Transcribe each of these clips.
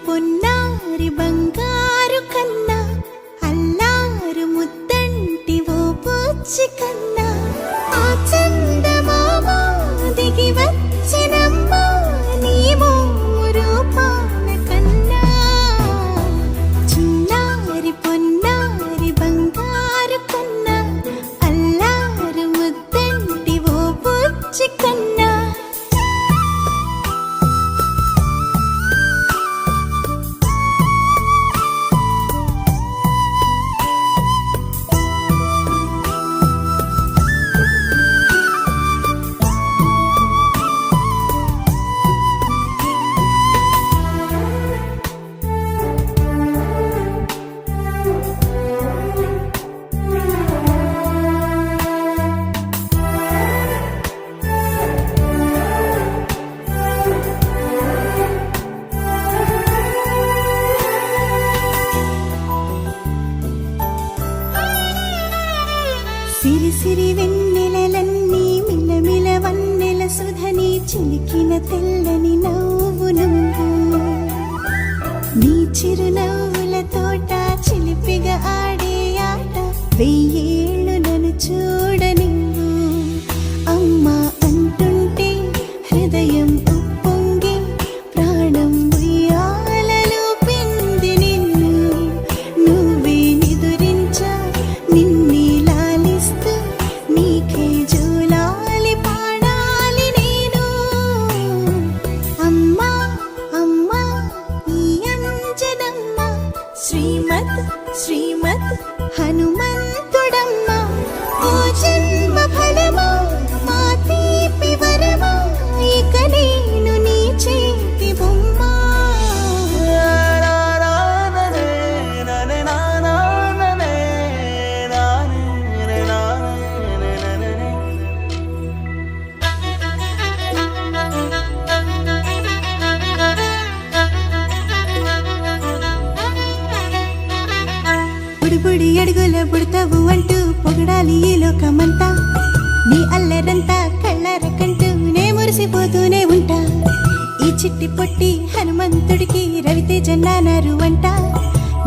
పొన్నారి బంగారు కన్నా అల్లారు ముద్దంటి ఓ బుజ్జి కన్నా ఆ చందమామ దిగి వచ్చినమ్మా నీ రూపాల కన్నా చిన్నారి పొన్నారి బంగారు కన్నా అల్లారు ముద్దంటి ఓ బుజ్జి కన్నా సిరి సిరి వెన్నెలలన్నీ మిలమిల వన్నెల సుధని చిలికిన తెల్లని నవ్వు నువ్వు నీ చిరునవ్వుల తోట చిలిపిగా ఆడే ఆట వెయ్యేళ్ళు నన్ను చూడ నువ్వు అమ్మా అంటుంటే హృదయం ఉప్పొంగి ప్రాణం ఉయ్యాలలో పిండి నిన్ను నువ్వే నిదురించా నిన్నే నీకే జూలాలి పాడాలి నేను అమ్మా అమ్మా ఈ అంజనమ్మ శ్రీమద్ శ్రీమద్ హనుమంతుడమ్మ ఓ జన్మ ఫలమా మా తీపి వరమా ఇక నేను నీ చేతి బొమ్మ బుడి అడుగుల బుడతావు అంటూ పొగడాలి ఈ లోకమంతా నీ అల్లరంతా కళ్ళరకంటూ నే మురిసిపోతూనే ఉంటా ఈ చిట్టి పొట్టి హనుమంతుడికి రవితేజ నానారు అంట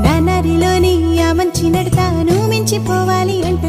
నానారిలోని ఆ మంచి నడతా నువ్వు మించిపోవాలి అంట